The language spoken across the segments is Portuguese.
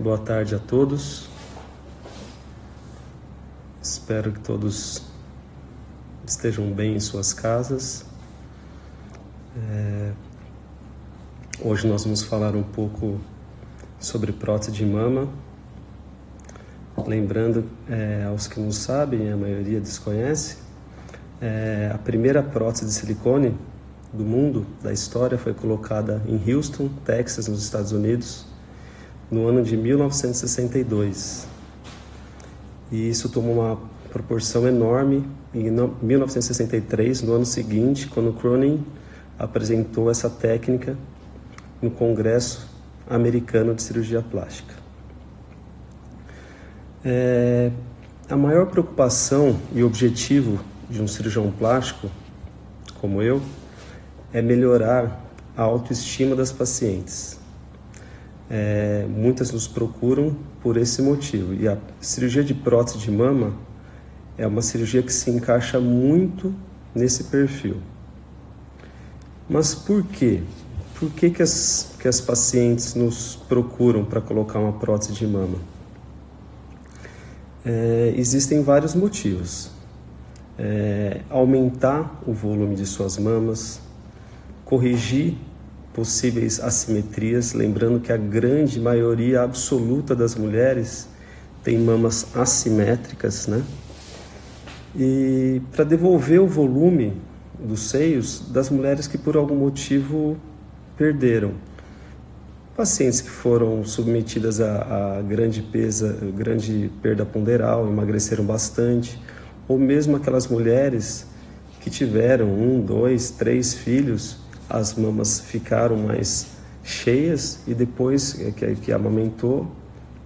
Boa tarde a todos. Espero que todos estejam bem em suas casas. Hoje nós vamos falar um pouco sobre prótese de mama. Lembrando, aos que não sabem, a maioria desconhece, a primeira prótese de silicone do mundo, da história, foi colocada em Houston, Texas, nos Estados Unidos, no ano de 1962. E isso tomou uma proporção enorme em 1963, no ano seguinte, quando Cronin apresentou essa técnica no Congresso Americano de Cirurgia Plástica. A maior preocupação e objetivo de um cirurgião plástico, como eu, é melhorar a autoestima das pacientes. Muitas nos procuram por esse motivo. E a cirurgia de prótese de mama é uma cirurgia que se encaixa muito nesse perfil. Mas por quê? Por que as pacientes nos procuram para colocar uma prótese de mama? Existem vários motivos. Aumentar o volume de suas mamas, corrigir possíveis assimetrias, lembrando que a grande maioria absoluta das mulheres tem mamas assimétricas, né? E para devolver o volume dos seios das mulheres que por algum motivo perderam. Pacientes que foram submetidas a grande perda ponderal, emagreceram bastante, ou mesmo aquelas mulheres que tiveram 1, 2, 3 filhos, as mamas ficaram mais cheias e depois que amamentou,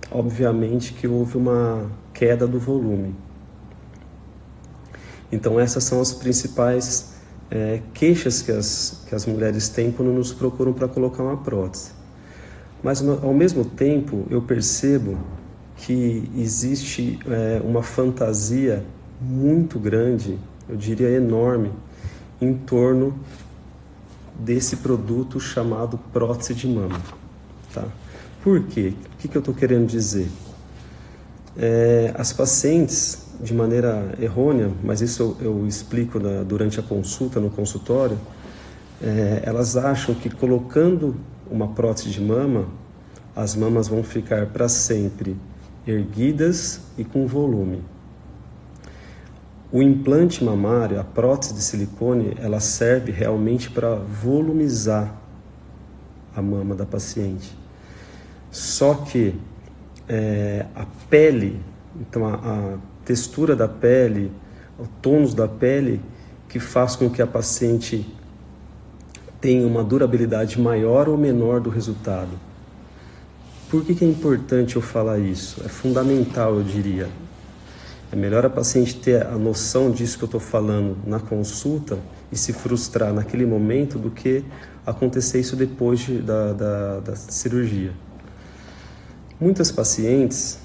obviamente que houve uma queda do volume. Então essas são as principais queixas que as mulheres têm quando nos procuram para colocar uma prótese. Mas ao mesmo tempo eu percebo que existe uma fantasia muito grande, eu diria enorme, em torno desse produto chamado prótese de mama, tá? Por quê? O que eu estou querendo dizer? As pacientes, de maneira errônea, mas isso eu explico durante a consulta, no consultório, elas acham que colocando uma prótese de mama, as mamas vão ficar para sempre erguidas e com volume. O implante mamário, a prótese de silicone, ela serve realmente para volumizar a mama da paciente. Só que a pele, então a textura da pele, o tônus da pele, que faz com que a paciente tenha uma durabilidade maior ou menor do resultado. Por que é importante eu falar isso? É fundamental, eu diria. É melhor a paciente ter a noção disso que eu estou falando na consulta e se frustrar naquele momento do que acontecer isso depois da cirurgia. Muitas pacientes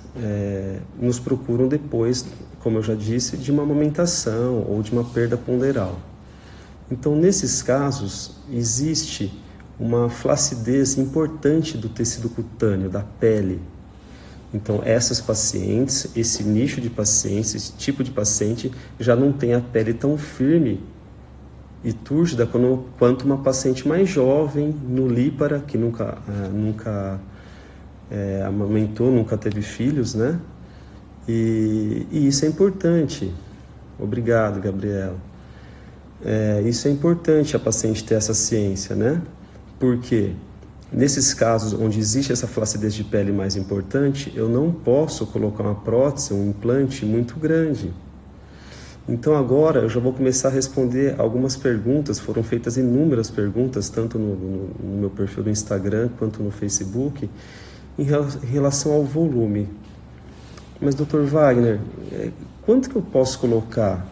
nos procuram depois, como eu já disse, de uma amamentação ou de uma perda ponderal. Então, nesses casos, existe uma flacidez importante do tecido cutâneo, da pele. Então, essas pacientes, esse nicho de pacientes, esse tipo de paciente, já não tem a pele tão firme e túrgida quanto uma paciente mais jovem, nulípara, que nunca amamentou, nunca teve filhos, né? E isso é importante. Obrigado, Gabriela. Isso é importante a paciente ter essa ciência, né? Porque nesses casos onde existe essa flacidez de pele mais importante, eu não posso colocar uma prótese, um implante muito grande. Então agora eu já vou começar a responder algumas perguntas, foram feitas inúmeras perguntas, tanto no meu perfil do Instagram quanto no Facebook, em relação ao volume. Mas, Dr. Wagner, quanto que eu posso colocar?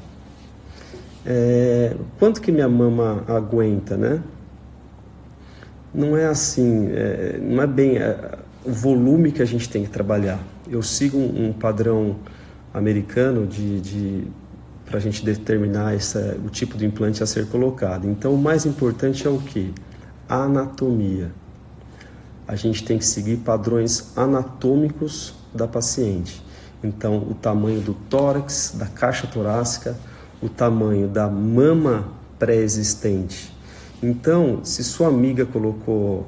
Quanto que minha mama aguenta, né? Não é assim, não é bem o volume que a gente tem que trabalhar. Eu sigo um padrão americano para a gente determinar o tipo de implante a ser colocado. Então, o mais importante é o quê? A anatomia. a gente tem que seguir padrões anatômicos da paciente. Então, o tamanho do tórax, da caixa torácica, o tamanho da mama pré-existente. Então, se sua amiga colocou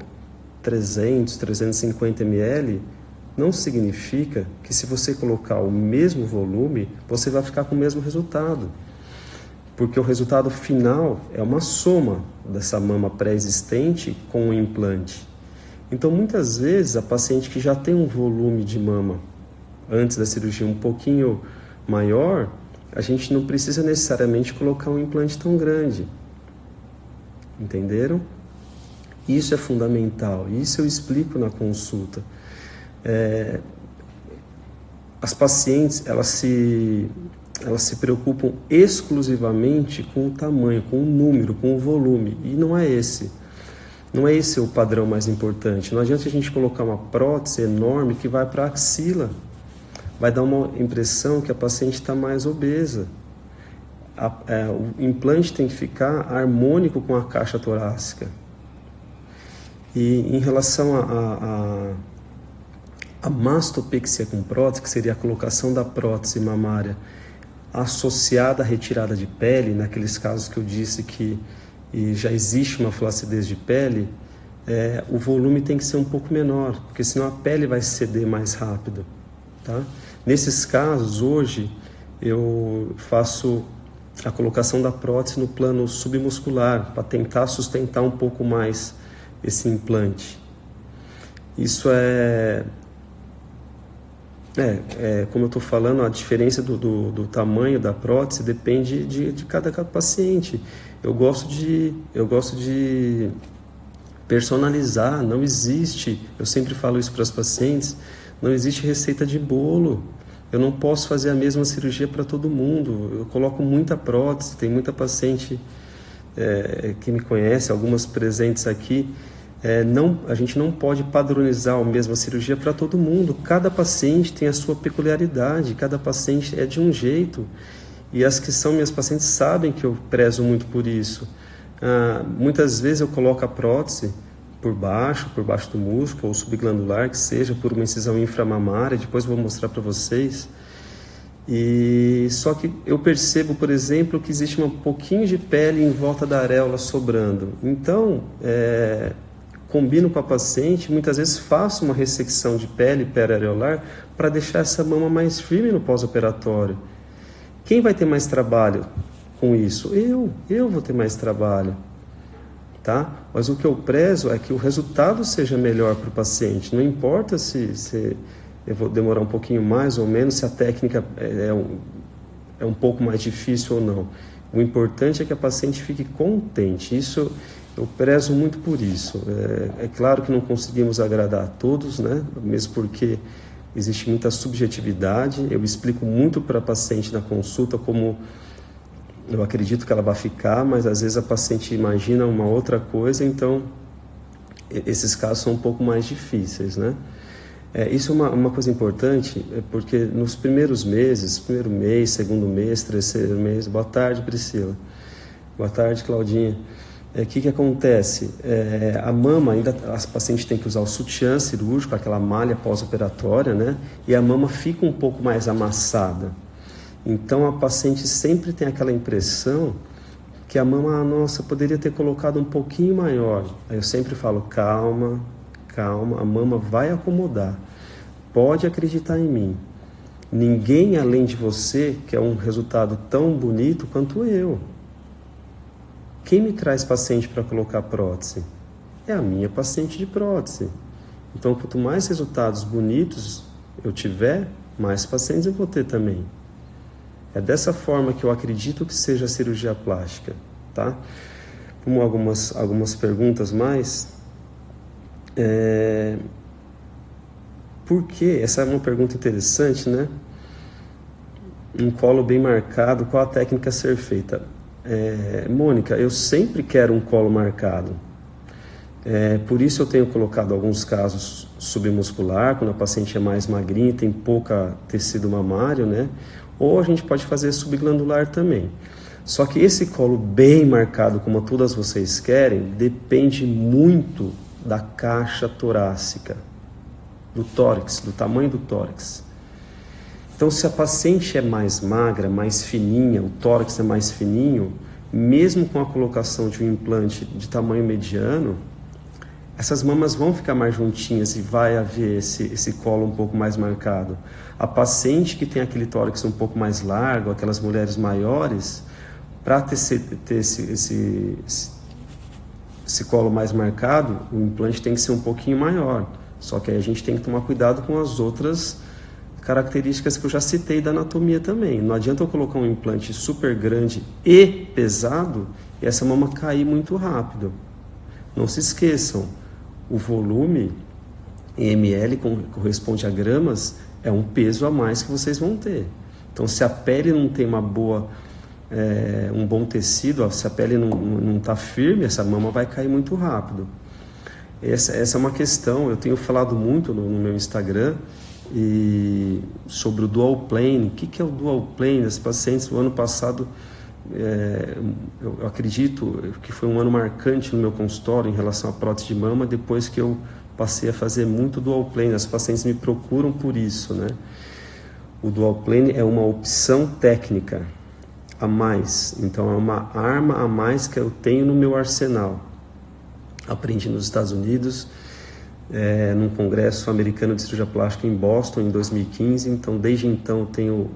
300, 350 ml, não significa que se você colocar o mesmo volume, você vai ficar com o mesmo resultado. Porque o resultado final é uma soma dessa mama pré-existente com o implante. Então, muitas vezes, a paciente que já tem um volume de mama antes da cirurgia um pouquinho maior, a gente não precisa necessariamente colocar um implante tão grande. Entenderam? Isso é fundamental, isso eu explico na consulta. As pacientes, elas se preocupam exclusivamente com o tamanho, com o número, com o volume, e não é esse o padrão mais importante. Não adianta a gente colocar uma prótese enorme que vai para a axila, vai dar uma impressão que a paciente está mais obesa. O implante tem que ficar harmônico com a caixa torácica. E em relação a mastopexia com prótese, que seria a colocação da prótese mamária associada à retirada de pele, naqueles casos que eu disse que já existe uma flacidez de pele, o volume tem que ser um pouco menor, porque senão a pele vai ceder mais rápido. Tá? Nesses casos, hoje, eu faço a colocação da prótese no plano submuscular, para tentar sustentar um pouco mais esse implante. Isso como eu estou falando, a diferença do tamanho da prótese depende de cada paciente. Eu gosto de personalizar, não existe, eu sempre falo isso para as pacientes, não existe receita de bolo. Eu não posso fazer a mesma cirurgia para todo mundo. Eu coloco muita prótese, tem muita paciente que me conhece, algumas presentes aqui. A gente não pode padronizar a mesma cirurgia para todo mundo. Cada paciente tem a sua peculiaridade, cada paciente é de um jeito. E as que são minhas pacientes sabem que eu prezo muito por isso. Muitas vezes eu coloco a prótese por baixo do músculo, ou subglandular, que seja, por uma incisão inframamária, depois vou mostrar para vocês. E só que eu percebo, por exemplo, que existe um pouquinho de pele em volta da areola sobrando. Então, combino com a paciente, muitas vezes faço uma ressecção de pele periareolar para deixar essa mama mais firme no pós-operatório. Quem vai ter mais trabalho com isso? Eu vou ter mais trabalho. Tá? Mas o que eu prezo é que o resultado seja melhor para o paciente. Não importa se eu vou demorar um pouquinho mais ou menos, se a técnica é um pouco mais difícil ou não. O importante é que a paciente fique contente. Isso eu prezo muito por isso. É claro que não conseguimos agradar a todos, né? Mesmo porque existe muita subjetividade. Eu explico muito para a paciente na consulta como eu acredito que ela vai ficar, mas às vezes a paciente imagina uma outra coisa, então esses casos são um pouco mais difíceis, né? Isso é uma coisa importante, porque nos primeiros meses, primeiro mês, segundo mês, terceiro mês... Boa tarde, Priscila. Boa tarde, Claudinha. O que acontece? A mama, ainda as pacientes têm que usar o sutiã cirúrgico, aquela malha pós-operatória, né? E a mama fica um pouco mais amassada. Então a paciente sempre tem aquela impressão que a mama, nossa, poderia ter colocado um pouquinho maior. Aí eu sempre falo, calma, a mama vai acomodar. Pode acreditar em mim. Ninguém além de você quer um resultado tão bonito quanto eu. Quem me traz paciente para colocar prótese? É a minha paciente de prótese. Então, quanto mais resultados bonitos eu tiver, mais pacientes eu vou ter também. É dessa forma que eu acredito que seja a cirurgia plástica, tá? Vamos algumas perguntas mais. Por quê? Essa é uma pergunta interessante, né? Um colo bem marcado, qual a técnica a ser feita? Mônica, eu sempre quero um colo marcado. Por isso eu tenho colocado alguns casos submuscular, quando a paciente é mais magrinha e tem pouca tecido mamário, né? Ou a gente pode fazer subglandular também. Só que esse colo bem marcado, como todas vocês querem, depende muito da caixa torácica, do tórax, do tamanho do tórax. Então, se a paciente é mais magra, mais fininha, o tórax é mais fininho, mesmo com a colocação de um implante de tamanho mediano, essas mamas vão ficar mais juntinhas e vai haver esse colo um pouco mais marcado. A paciente que tem aquele tórax um pouco mais largo, aquelas mulheres maiores, para ter esse colo mais marcado, o implante tem que ser um pouquinho maior. Só que aí a gente tem que tomar cuidado com as outras características que eu já citei da anatomia também. Não adianta eu colocar um implante super grande e pesado e essa mama cair muito rápido. Não se esqueçam, o volume em ml corresponde a gramas, é um peso a mais que vocês vão ter. Então, se a pele não tem um bom tecido, se a pele não está firme, essa mama vai cair muito rápido. Essa é uma questão, eu tenho falado muito no meu Instagram sobre o dual plane. O que é o dual plane? As pacientes, no ano passado, eu acredito que foi um ano marcante no meu consultório em relação à prótese de mama, depois que eu passei a fazer muito dual plane. As pacientes me procuram por isso, né? O dual plane é uma opção técnica a mais, então é uma arma a mais que eu tenho no meu arsenal. Aprendi nos Estados Unidos, num congresso americano de cirurgia plástica em Boston em 2015, então desde então eu tenho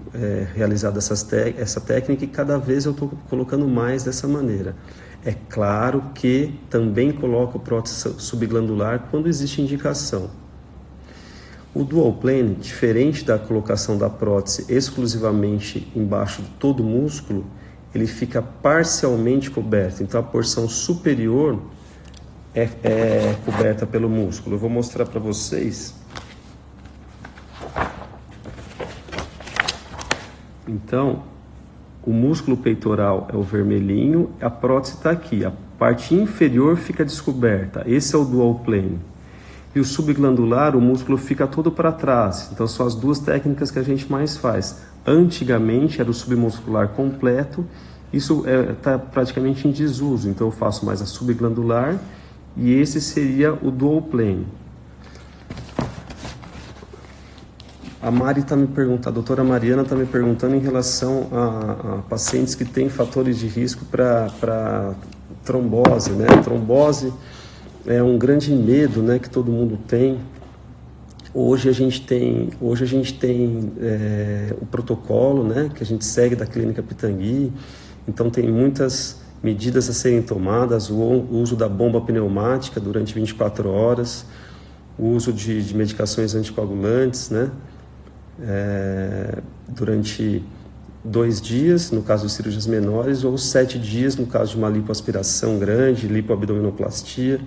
realizado essa técnica e cada vez eu estou colocando mais dessa maneira. É claro que também coloco prótese subglandular quando existe indicação. O dual plane, diferente da colocação da prótese exclusivamente embaixo de todo o músculo, ele fica parcialmente coberto, então a porção superior é coberta pelo músculo. Eu vou mostrar para vocês. Então, o músculo peitoral é o vermelhinho, a prótese está aqui. A parte inferior fica descoberta. Esse é o dual plane. E o subglandular, o músculo fica todo para trás. Então, são as duas técnicas que a gente mais faz. Antigamente era o submuscular completo. Isso está praticamente em desuso. Então, eu faço mais a subglandular. E esse seria o dual plane. A Mari está me perguntando, a doutora Mariana está me perguntando em relação a pacientes que têm fatores de risco para trombose, né? Trombose é um grande medo, né, que todo mundo tem. Hoje a gente tem o protocolo, né, que a gente segue da Clínica Pitangui. Então tem muitas medidas a serem tomadas, o uso da bomba pneumática durante 24 horas, o uso de medicações anticoagulantes, né, durante 2 dias, no caso de cirurgias menores, ou 7 dias, no caso de uma lipoaspiração grande, lipoabdominoplastia.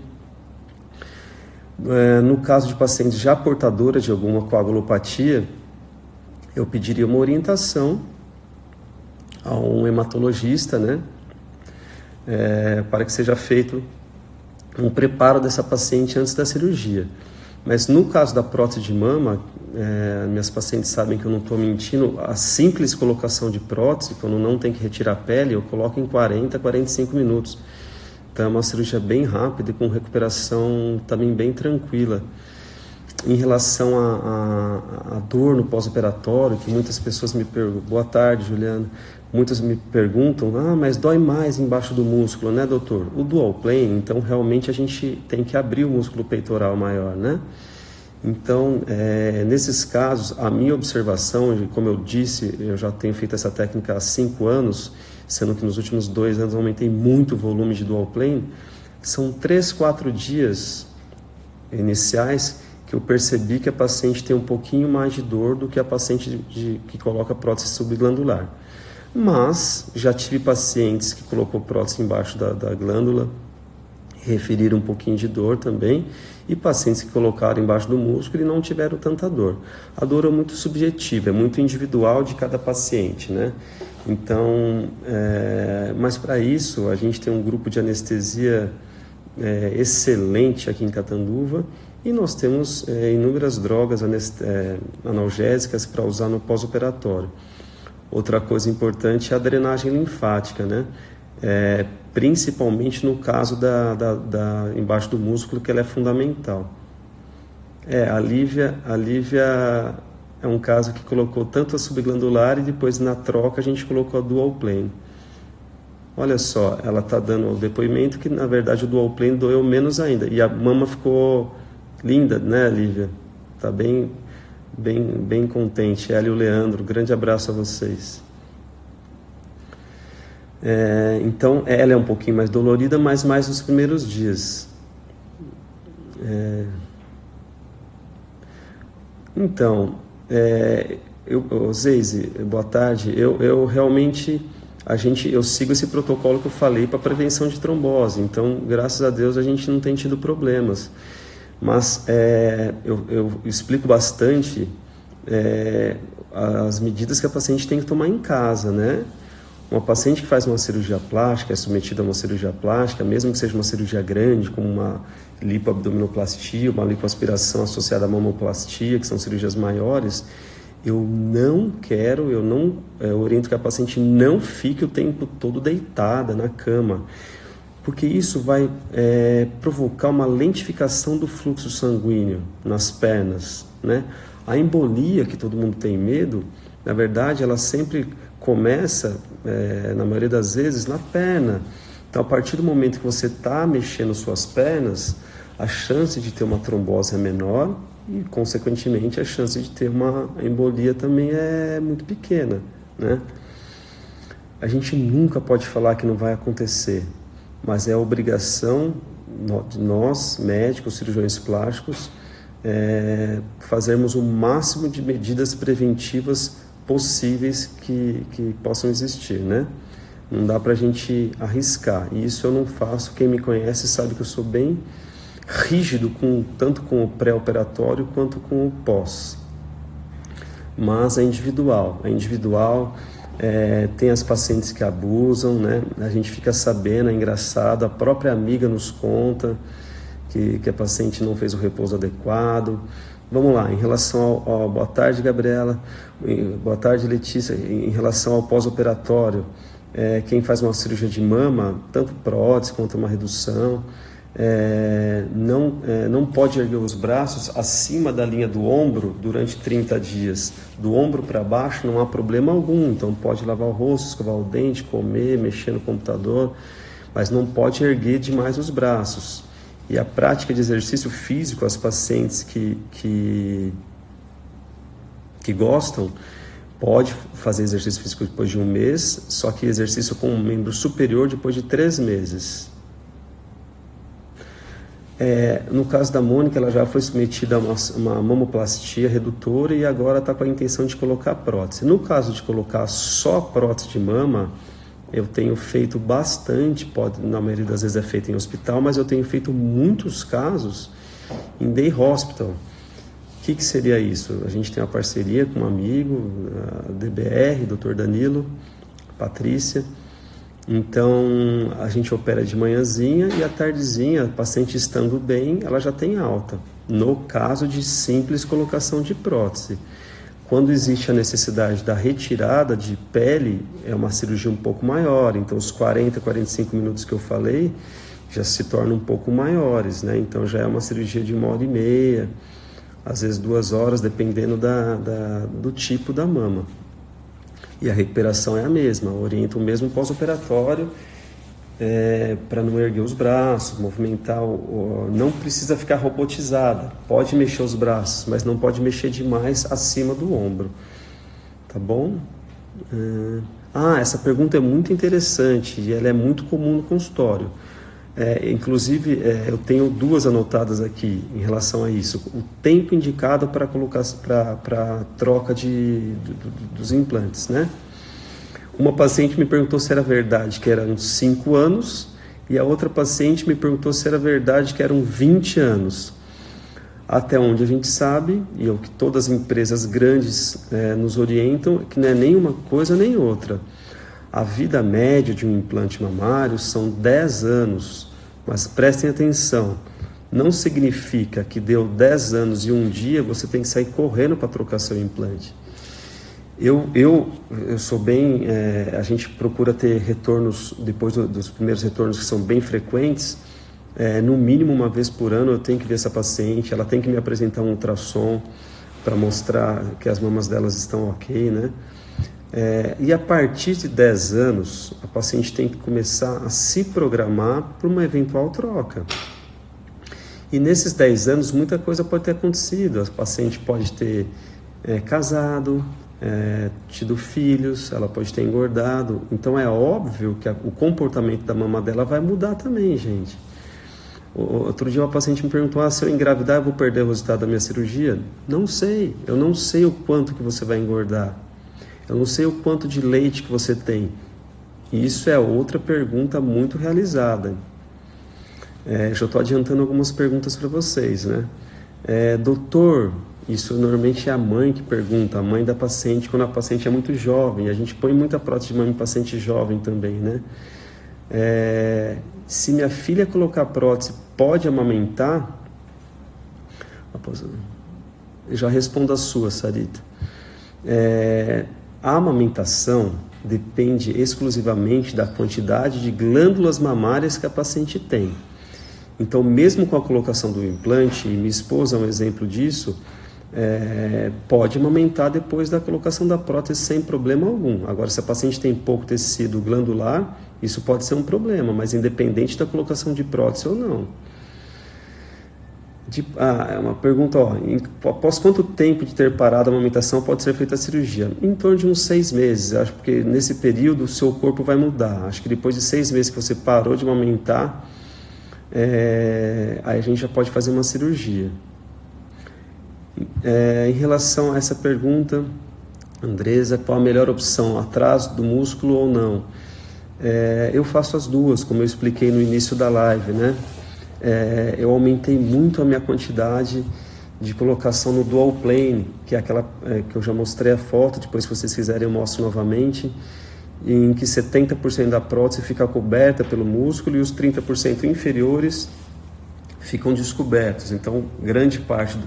No caso de pacientes já portadoras de alguma coagulopatia, eu pediria uma orientação a um hematologista, né, para que seja feito um preparo dessa paciente antes da cirurgia. Mas no caso da prótese de mama, minhas pacientes sabem que eu não estou mentindo, a simples colocação de prótese, quando não tem que retirar a pele, eu coloco em 40, 45 minutos. Então é uma cirurgia bem rápida e com recuperação também bem tranquila. Em relação à dor no pós-operatório, que muitas pessoas me perguntam, boa tarde, Juliana, muitas me perguntam, mas dói mais embaixo do músculo, né, doutor? O dual plane, então realmente a gente tem que abrir o músculo peitoral maior, né? Então, nesses casos, a minha observação, como eu disse, eu já tenho feito essa técnica há 5 anos, sendo que nos últimos 2 anos aumentei muito o volume de dual plane, são 3, 4 dias iniciais que eu percebi que a paciente tem um pouquinho mais de dor do que a paciente que coloca prótese subglandular. Mas já tive pacientes que colocou prótese embaixo da glândula, referiram um pouquinho de dor também, e pacientes que colocaram embaixo do músculo e não tiveram tanta dor. A dor é muito subjetiva, é muito individual de cada paciente, né? Então, mas para isso a gente tem um grupo de anestesia excelente aqui em Catanduva, e nós temos inúmeras drogas analgésicas para usar no pós-operatório. Outra coisa importante é a drenagem linfática, né? principalmente no caso embaixo do músculo, que ela é fundamental. A Lívia é um caso que colocou tanto a subglandular e depois na troca a gente colocou a dual plane. Olha só, ela está dando o depoimento que na verdade o dual plane doeu menos ainda. E a mama ficou linda, né, Lívia? Está bem contente. Ela e o Leandro, grande abraço a vocês. Então ela é um pouquinho mais dolorida, mas mais nos primeiros dias. Então, Zeise, boa tarde. Eu realmente, eu sigo esse protocolo que eu falei para prevenção de trombose. Então, graças a Deus, a gente não tem tido problemas. Mas eu explico bastante as medidas que a paciente tem que tomar em casa, né? Uma paciente que faz uma cirurgia plástica, é submetida a uma cirurgia plástica, mesmo que seja uma cirurgia grande, como uma lipoabdominoplastia, uma lipoaspiração associada à mamoplastia, que são cirurgias maiores, eu oriento que a paciente não fique o tempo todo deitada na cama, porque isso vai provocar uma lentificação do fluxo sanguíneo nas pernas, né? A embolia, que todo mundo tem medo, na verdade, ela sempre começa, na maioria das vezes, na perna. Então, a partir do momento que você está mexendo suas pernas, a chance de ter uma trombose é menor e, consequentemente, a chance de ter uma embolia também é muito pequena, né? A gente nunca pode falar que não vai acontecer, mas é a obrigação de nós, médicos, cirurgiões plásticos, fazermos o máximo de medidas preventivas possíveis que possam existir, né? Não dá pra gente arriscar, e isso eu não faço. Quem me conhece sabe que eu sou bem rígido, tanto com o pré-operatório quanto com o pós. Mas é individual, tem as pacientes que abusam, né? A gente fica sabendo, é engraçado, a própria amiga nos conta que a paciente não fez o repouso adequado. Vamos lá, em relação ao boa tarde, Gabriela, boa tarde, Letícia, em relação ao pós-operatório, quem faz uma cirurgia de mama, tanto prótese quanto uma redução, não pode erguer os braços acima da linha do ombro durante 30 dias. Do ombro para baixo não há problema algum, então pode lavar o rosto, escovar o dente, comer, mexer no computador, mas não pode erguer demais os braços. E a prática de exercício físico, as pacientes que gostam, pode fazer exercício físico depois de 1 mês, só que exercício com um membro superior depois de 3 meses. No caso da Mônica, ela já foi submetida a uma mamoplastia redutora e agora está com a intenção de colocar prótese. No caso de colocar só prótese de mama, eu tenho feito bastante, na maioria das vezes é feito em hospital, mas eu tenho feito muitos casos em day hospital. O que seria isso? A gente tem uma parceria com um amigo, a DBR, Dr. Danilo, Patrícia. Então, a gente opera de manhãzinha e à tardezinha, a paciente estando bem, ela já tem alta. No caso de simples colocação de prótese. Quando existe a necessidade da retirada de pele, é uma cirurgia um pouco maior. Então, os 40, 45 minutos que eu falei já se tornam um pouco maiores, né? Então, já é uma cirurgia de 1h30, às vezes 2 horas, dependendo do tipo da mama. E a recuperação é a mesma, orienta o mesmo pós-operatório, para não erguer os braços, movimentar, não precisa ficar robotizada, pode mexer os braços, mas não pode mexer demais acima do ombro, tá bom? Essa pergunta é muito interessante e ela é muito comum no consultório. Inclusive, eu tenho 2 anotadas aqui em relação a isso. O tempo indicado para troca dos implantes, né? Uma paciente me perguntou se era verdade que eram 5 anos e a outra paciente me perguntou se era verdade que eram 20 anos. Até onde a gente sabe, e é o que todas as empresas grandes nos orientam, que não é nem uma coisa nem outra. A vida média de um implante mamário são 10 anos, mas prestem atenção, não significa que deu 10 anos e um dia você tem que sair correndo para trocar seu implante. Eu sou bem... a gente procura ter retornos, depois dos primeiros retornos que são bem frequentes, no mínimo uma vez por ano eu tenho que ver essa paciente, ela tem que me apresentar um ultrassom para mostrar que as mamas delas estão ok, né? E a partir de 10 anos, a paciente tem que começar a se programar para uma eventual troca. E nesses 10 anos, muita coisa pode ter acontecido. A paciente pode ter casado, tido filhos, ela pode ter engordado. Então é óbvio que o comportamento da mama dela vai mudar também, gente. Outro dia uma paciente me perguntou, se eu engravidar eu vou perder o resultado da minha cirurgia? Não sei, eu não sei o quanto que você vai engordar. Eu não sei o quanto de leite que você tem. E isso é outra pergunta muito realizada. Já estou adiantando algumas perguntas para vocês, né? Doutor, isso normalmente é a mãe que pergunta, a mãe da paciente, quando a paciente é muito jovem. A gente põe muita prótese de mama em paciente jovem também, né? Se minha filha colocar prótese, pode amamentar? Eu já respondo a sua, Sarita. A amamentação depende exclusivamente da quantidade de glândulas mamárias que a paciente tem. Então, mesmo com a colocação do implante, e minha esposa é um exemplo disso, pode amamentar depois da colocação da prótese sem problema algum. Agora, se a paciente tem pouco tecido glandular, isso pode ser um problema, mas independente da colocação de prótese ou não. Uma pergunta, após quanto tempo de ter parado a amamentação pode ser feita a cirurgia? Em torno de uns 6 meses, acho, porque nesse período o seu corpo vai mudar. Acho que depois de 6 meses que você parou de amamentar, aí a gente já pode fazer uma cirurgia. Em relação a essa pergunta, Andresa, qual a melhor opção, atraso do músculo ou não? Eu faço as duas, como eu expliquei no início da live, né? Eu aumentei muito a minha quantidade de colocação no dual plane, que é aquela que eu já mostrei a foto, depois se vocês quiserem eu mostro novamente, em que 70% da prótese fica coberta pelo músculo e os 30% inferiores ficam descobertos. Então, grande parte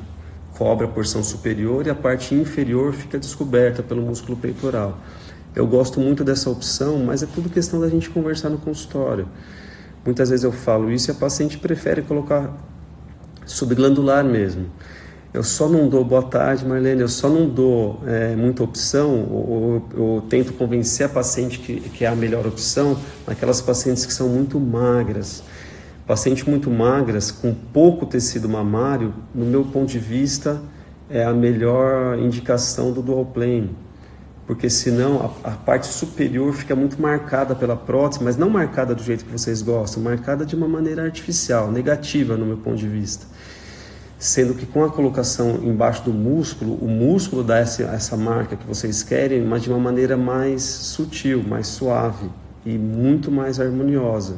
cobre a porção superior e a parte inferior fica descoberta pelo músculo peitoral. Eu gosto muito dessa opção, mas é tudo questão da gente conversar no consultório. Muitas vezes eu falo isso e a paciente prefere colocar subglandular mesmo. Eu só não dou, boa tarde Marlene, eu só não dou muita opção, ou eu tento convencer a paciente que é a melhor opção, naquelas pacientes que são muito magras. Pacientes muito magras, com pouco tecido mamário, no meu ponto de vista, é a melhor indicação do dual plane. Porque senão a parte superior fica muito marcada pela prótese, mas não marcada do jeito que vocês gostam, marcada de uma maneira artificial, negativa no meu ponto de vista. Sendo que com a colocação embaixo do músculo, o músculo dá essa marca que vocês querem, mas de uma maneira mais sutil, mais suave e muito mais harmoniosa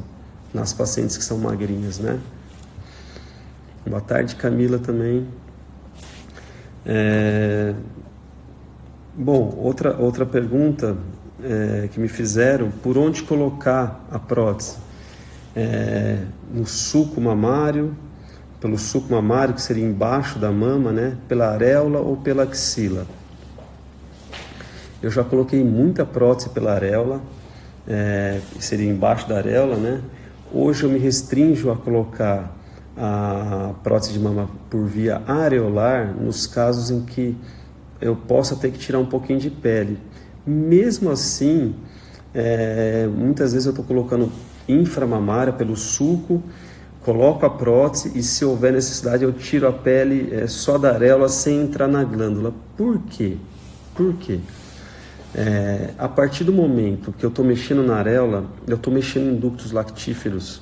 nas pacientes que são magrinhas, né? Boa tarde, Camila, também. Bom, outra pergunta que me fizeram, por onde colocar a prótese? No sulco mamário, pelo sulco mamário, que seria embaixo da mama, né? Pela areola ou pela axila? Eu já coloquei muita prótese pela areola, que seria embaixo da areola, né? Hoje eu me restringo a colocar a prótese de mama por via areolar nos casos em que eu possa ter que tirar um pouquinho de pele. Mesmo assim, muitas vezes eu estou colocando inframamária pelo sulco, coloco a prótese e se houver necessidade eu tiro a pele só da areola sem entrar na glândula. Por quê? Por quê? A partir do momento que eu estou mexendo na areola, eu estou mexendo em ductos lactíferos.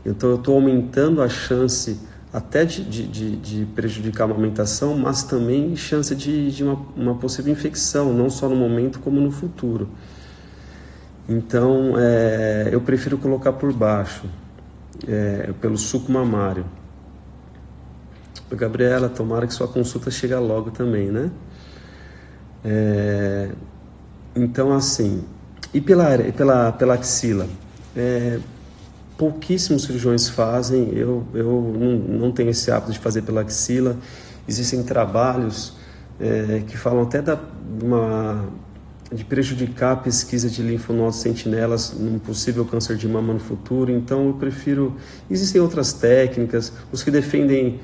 Então eu estou aumentando a chance até de prejudicar a amamentação, mas também chance de uma possível infecção, não só no momento como no futuro. Então eu prefiro colocar por baixo, pelo sulco mamário. Gabriela, tomara que sua consulta chegue logo também, né? Então assim, e pela axila? Pouquíssimos cirurgiões fazem, eu não tenho esse hábito de fazer pela axila. Existem trabalhos que falam até de de prejudicar a pesquisa de linfonodos sentinelas num possível câncer de mama no futuro. Então eu prefiro... Existem outras técnicas. Os que defendem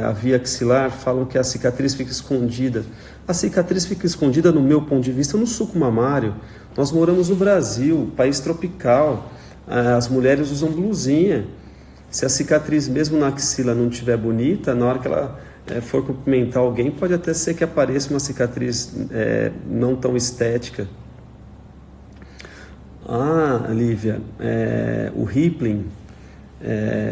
a via axilar falam que a cicatriz fica escondida. A cicatriz fica escondida, no meu ponto de vista, no suco mamário. Nós moramos no Brasil, país tropical. As mulheres usam blusinha. Se a cicatriz, mesmo na axila, não estiver bonita, na hora que ela for cumprimentar alguém, pode até ser que apareça uma cicatriz não tão estética. Lívia, o rippling,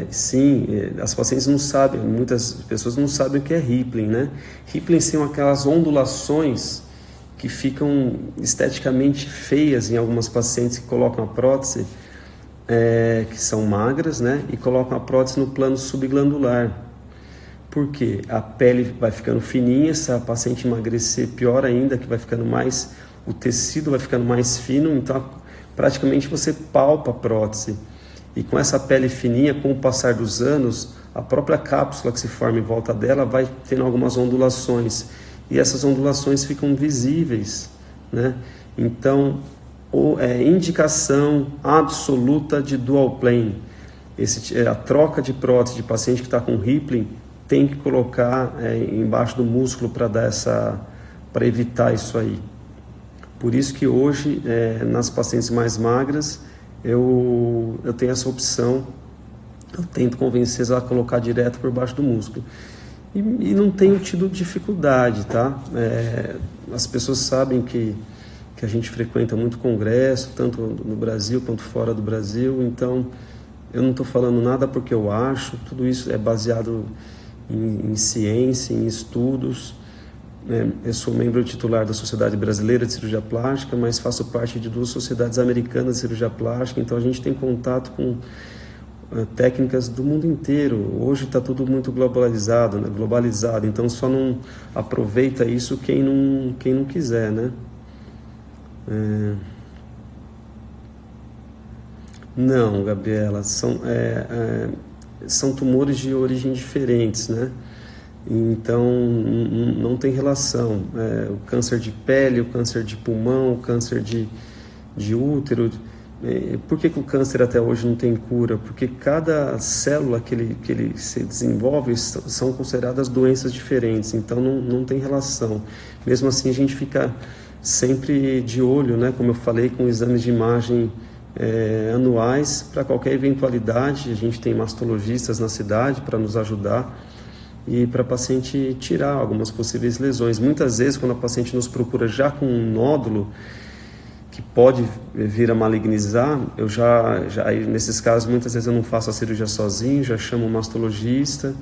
sim, as pacientes não sabem, muitas pessoas não sabem o que é rippling, né? Rippling são aquelas ondulações que ficam esteticamente feias em algumas pacientes que colocam a prótese, que são magras, né? E colocam a prótese no plano subglandular. Por quê? A pele vai ficando fininha, se a paciente emagrecer, pior ainda, que vai ficando mais, o tecido vai ficando mais fino, então praticamente você palpa a prótese. E com essa pele fininha, com o passar dos anos, a própria cápsula que se forma em volta dela vai tendo algumas ondulações. E essas ondulações ficam visíveis, né? Então, indicação absoluta de dual plane. A troca de prótese de paciente que está com rippling tem que colocar embaixo do músculo para evitar isso aí. Por isso que hoje, nas pacientes mais magras, eu tenho essa opção, eu tento convencê-las a colocar direto por baixo do músculo. E não tenho tido dificuldade, tá? As pessoas sabem que a gente frequenta muito congresso, tanto no Brasil quanto fora do Brasil, então eu não estou falando nada porque eu acho, tudo isso é baseado em ciência, em estudos. Eu sou membro titular da Sociedade Brasileira de Cirurgia Plástica, mas faço parte de 2 sociedades americanas de cirurgia plástica, então a gente tem contato com técnicas do mundo inteiro. Hoje está tudo muito globalizado, né? Então só não aproveita isso quem não quiser, né? Não, Gabriela, são tumores de origem diferentes, né? Então não tem relação. O câncer de pele, o câncer de pulmão, o câncer de útero. Por que o câncer até hoje não tem cura? Porque cada célula que ele se desenvolve são consideradas doenças diferentes, então não tem relação. Mesmo assim a gente fica sempre de olho, né? Como eu falei, com exames de imagem anuais para qualquer eventualidade. A gente tem mastologistas na cidade para nos ajudar e para a paciente tirar algumas possíveis lesões. Muitas vezes, quando a paciente nos procura já com um nódulo que pode vir a malignizar, nesses casos, muitas vezes eu não faço a cirurgia sozinho, já chamo o mastologista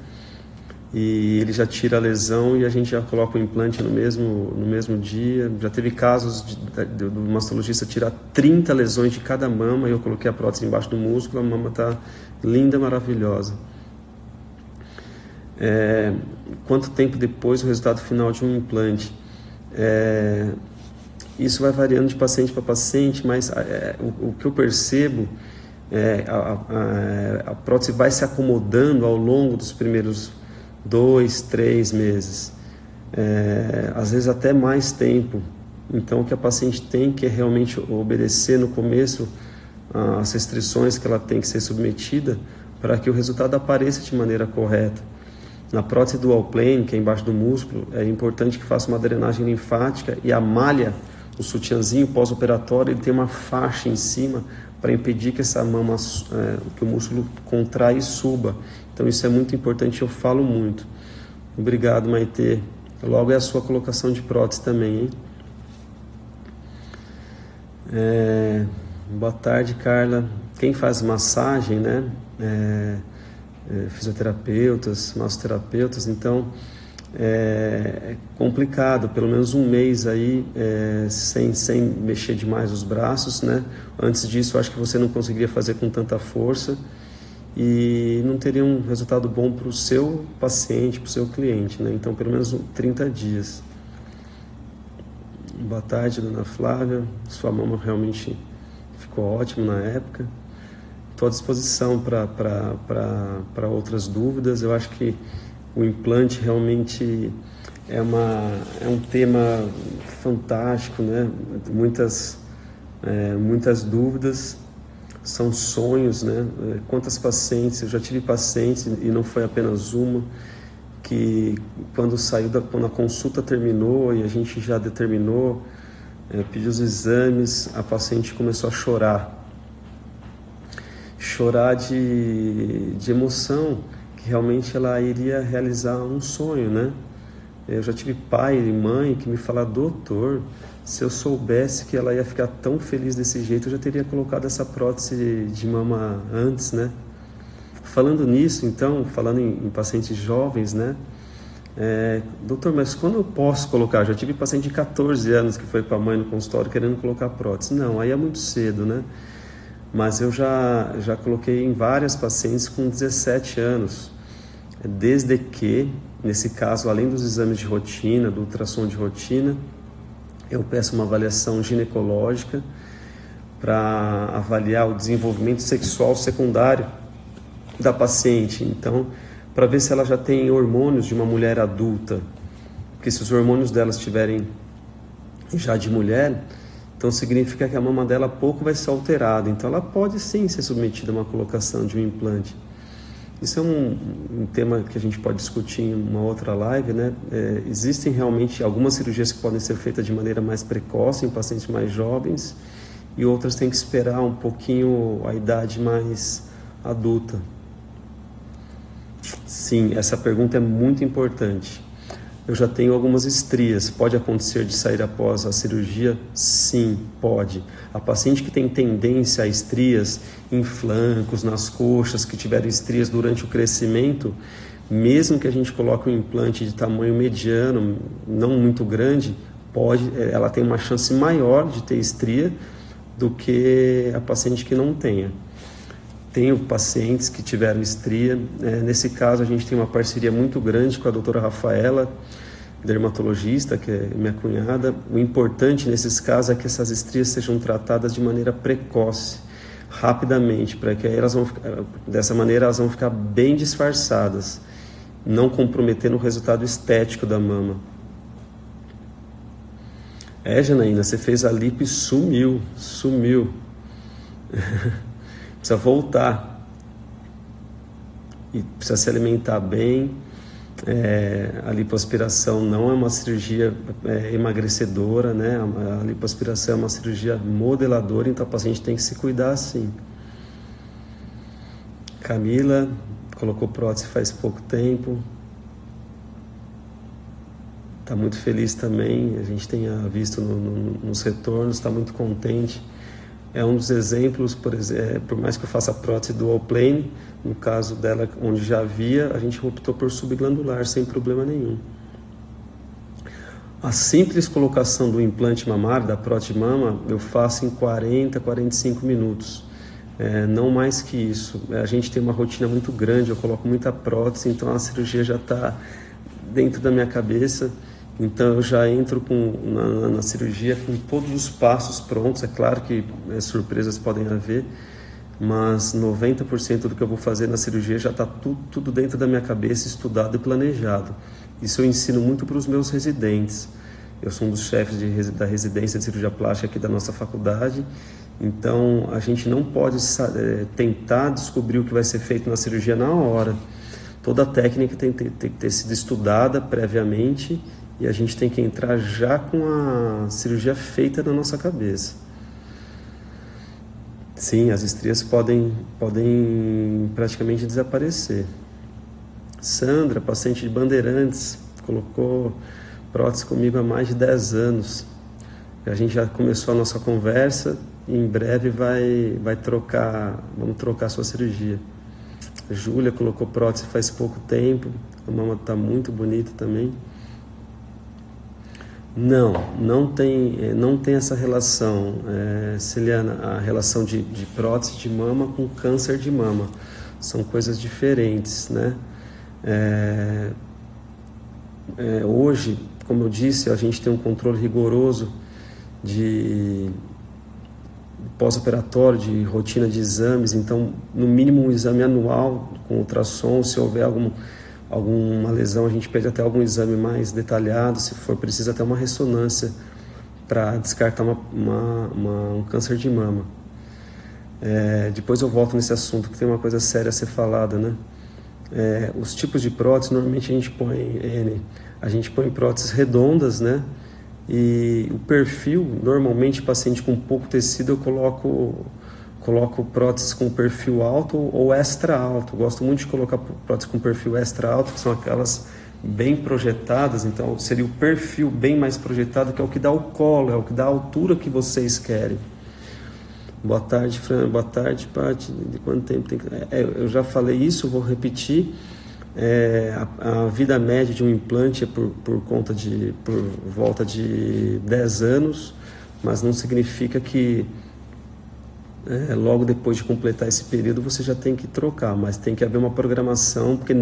e ele já tira a lesão e a gente já coloca o implante no mesmo dia. Já teve casos do mastologista tirar 30 lesões de cada mama e eu coloquei a prótese embaixo do músculo, a mama está linda, maravilhosa. Quanto tempo depois o resultado final de um implante? Isso vai variando de paciente para paciente, mas o que eu percebo a prótese vai se acomodando ao longo dos primeiros 2, 3 meses, às vezes até mais tempo. Então o que a paciente tem que realmente obedecer no começo as restrições que ela tem que ser submetida para que o resultado apareça de maneira correta. Na prótese dual plane, que é embaixo do músculo, é importante que faça uma drenagem linfática e a malha, o sutiãzinho pós-operatório, ele tem uma faixa em cima para impedir que essa mama, que o músculo contraia e suba. Então isso é muito importante, eu falo muito. Obrigado, Maitê. Logo é a sua colocação de prótese também, hein? Boa tarde, Carla. Quem faz massagem, né? Fisioterapeutas, massoterapeutas, então é complicado, pelo menos um mês aí sem mexer demais os braços, né? Antes disso, eu acho que você não conseguiria fazer com tanta força e não teria um resultado bom para o seu paciente, para o seu cliente, né? Então, pelo menos 30 dias. Boa tarde, dona Flávia. Sua mama realmente ficou ótima na época. Estou à disposição para outras dúvidas. Eu acho que o implante realmente é um tema fantástico, né? Muitas dúvidas, são sonhos, né? Quantas pacientes, eu já tive pacientes, e não foi apenas uma, que quando a consulta terminou e a gente já determinou, pediu os exames, a paciente começou a chorar de emoção, que realmente ela iria realizar um sonho, né? Eu já tive pai e mãe que me falaram: doutor, se eu soubesse que ela ia ficar tão feliz desse jeito, eu já teria colocado essa prótese de mama antes, né? Falando nisso, então, falando em pacientes jovens, né? Doutor, mas quando eu posso colocar? Já tive paciente de 14 anos que foi com a mãe no consultório querendo colocar prótese. Não, aí é muito cedo, né? Mas eu já coloquei em várias pacientes com 17 anos, desde que, nesse caso, além dos exames de rotina, do ultrassom de rotina, eu peço uma avaliação ginecológica para avaliar o desenvolvimento sexual secundário da paciente. Então, para ver se ela já tem hormônios de uma mulher adulta, porque se os hormônios dela estiverem já de mulher, então significa que a mama dela pouco vai ser alterada, então ela pode sim ser submetida a uma colocação de um implante. Isso é um tema que a gente pode discutir em uma outra live, né? Existem realmente algumas cirurgias que podem ser feitas de maneira mais precoce em pacientes mais jovens, e outras têm que esperar um pouquinho a idade mais adulta. Sim, essa pergunta é muito importante. Eu já tenho algumas estrias. Pode acontecer de sair após a cirurgia? Sim, pode. A paciente que tem tendência a estrias em flancos, nas coxas, que tiveram estrias durante o crescimento, mesmo que a gente coloque um implante de tamanho mediano, não muito grande, ela tem uma chance maior de ter estria do que a paciente que não tenha. Tenho pacientes que tiveram estria. Nesse caso, a gente tem uma parceria muito grande com a doutora Rafaela, dermatologista, que é minha cunhada. O importante nesses casos é que essas estrias sejam tratadas de maneira precoce, rapidamente, para que aí dessa maneira elas vão ficar bem disfarçadas, não comprometendo o resultado estético da mama. Janaína, você fez a lipo e sumiu. Precisa voltar e precisa se alimentar bem. A lipoaspiração não é uma cirurgia emagrecedora, né? A lipoaspiração é uma cirurgia modeladora, então a paciente tem que se cuidar sim. Camila colocou prótese faz pouco tempo, está muito feliz também, a gente tem visto nos retornos, está muito contente. É um dos exemplos, por mais que eu faça a prótese dual plane, no caso dela, onde já havia, a gente optou por subglandular, sem problema nenhum. A simples colocação do implante mamário, da prótese de mama, eu faço em 40, 45 minutos. Não mais que isso. A gente tem uma rotina muito grande, eu coloco muita prótese, então a cirurgia já está dentro da minha cabeça. Então eu já entro na cirurgia com todos os passos prontos. É claro que surpresas podem haver, mas 90% do que eu vou fazer na cirurgia já está tudo dentro da minha cabeça, estudado e planejado. Isso eu ensino muito para os meus residentes. Eu sou um dos chefes da residência de cirurgia plástica aqui da nossa faculdade, então a gente não pode tentar descobrir o que vai ser feito na cirurgia na hora. Toda a técnica tem que ter sido estudada previamente, e a gente tem que entrar já com a cirurgia feita na nossa cabeça. Sim, as estrias podem praticamente desaparecer. Sandra, paciente de Bandeirantes, colocou prótese comigo há mais de 10 anos. A gente já começou a nossa conversa e em breve vamos trocar a sua cirurgia. A Júlia colocou prótese faz pouco tempo, a mama está muito bonita também. Não tem essa relação, Celiana, a relação de prótese de mama com câncer de mama. São coisas diferentes, né? Hoje, como eu disse, a gente tem um controle rigoroso de pós-operatório, de rotina de exames, então, no mínimo um exame anual com ultrassom, se houver alguma lesão, a gente pede até algum exame mais detalhado, se for preciso até uma ressonância para descartar um câncer de mama. Depois eu volto nesse assunto, que tem uma coisa séria a ser falada, né? Os tipos de prótese, normalmente a gente põe próteses redondas, né? E o perfil, normalmente paciente com pouco tecido, eu coloco próteses com perfil alto ou extra alto. Gosto muito de colocar próteses com perfil extra alto, que são aquelas bem projetadas. Então seria o perfil bem mais projetado, que é o que dá o colo, é o que dá a altura que vocês querem. Boa tarde, Fran. Boa tarde, Paty. De quanto tempo tem que... eu já falei isso, vou repetir. A vida média de um implante é por volta de 10 anos, mas não significa que logo depois de completar esse período você já tem que trocar, mas tem que haver uma programação, porque,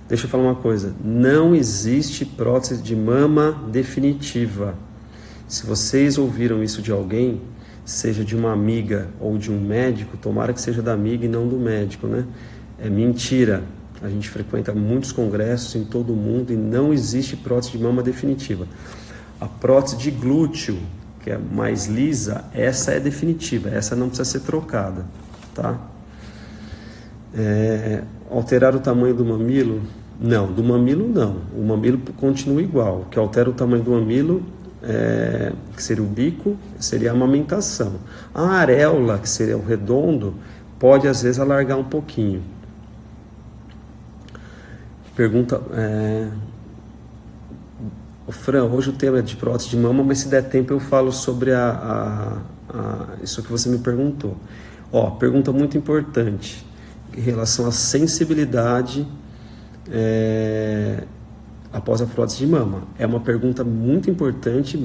deixa eu falar uma coisa, não existe prótese de mama definitiva. Se vocês ouviram isso de alguém, seja de uma amiga ou de um médico, tomara que seja da amiga e não do médico, né? É mentira. A gente frequenta muitos congressos em todo o mundo e não existe prótese de mama definitiva. A prótese de glúteo, que é mais lisa, essa é definitiva, essa não precisa ser trocada, tá? Alterar o tamanho do mamilo? Não, do mamilo não. O mamilo continua igual. O que altera o tamanho do mamilo que seria o bico, seria a amamentação. A areola, que seria o redondo, pode às vezes alargar um pouquinho. Pergunta, Fran, hoje o tema é de prótese de mama, mas se der tempo eu falo sobre isso que você me perguntou. Pergunta muito importante em relação à sensibilidade após a prótese de mama. É uma pergunta muito importante,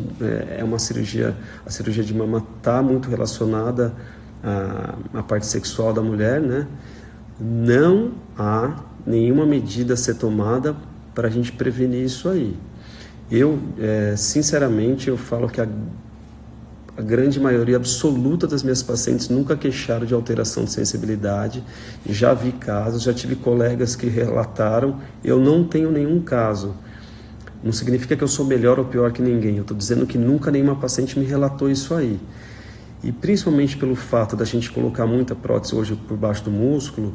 uma cirurgia, a cirurgia de mama está muito relacionada à parte sexual da mulher, né? Não há nenhuma medida a ser tomada para a gente prevenir isso aí. Eu, sinceramente, eu falo que a grande maioria absoluta das minhas pacientes nunca queixaram de alteração de sensibilidade. Já vi casos, já tive colegas que relataram, eu não tenho nenhum caso. Não significa que eu sou melhor ou pior que ninguém, eu estou dizendo que nunca nenhuma paciente me relatou isso aí. E principalmente pelo fato da gente colocar muita prótese hoje por baixo do músculo,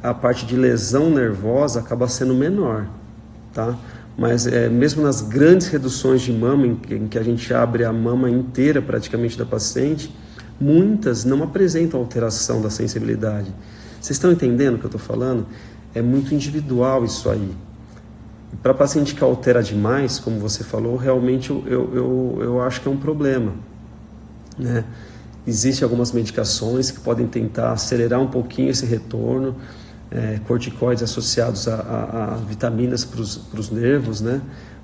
a parte de lesão nervosa acaba sendo menor, tá? Mas mesmo nas grandes reduções de mama, em que a gente abre a mama inteira praticamente da paciente, muitas não apresentam alteração da sensibilidade. Vocês estão entendendo o que eu estou falando? É muito individual isso aí. Para paciente que altera demais, como você falou, realmente eu acho que é um problema, né? Existem algumas medicações que podem tentar acelerar um pouquinho esse retorno, corticoides associados a vitaminas para os nervos, né?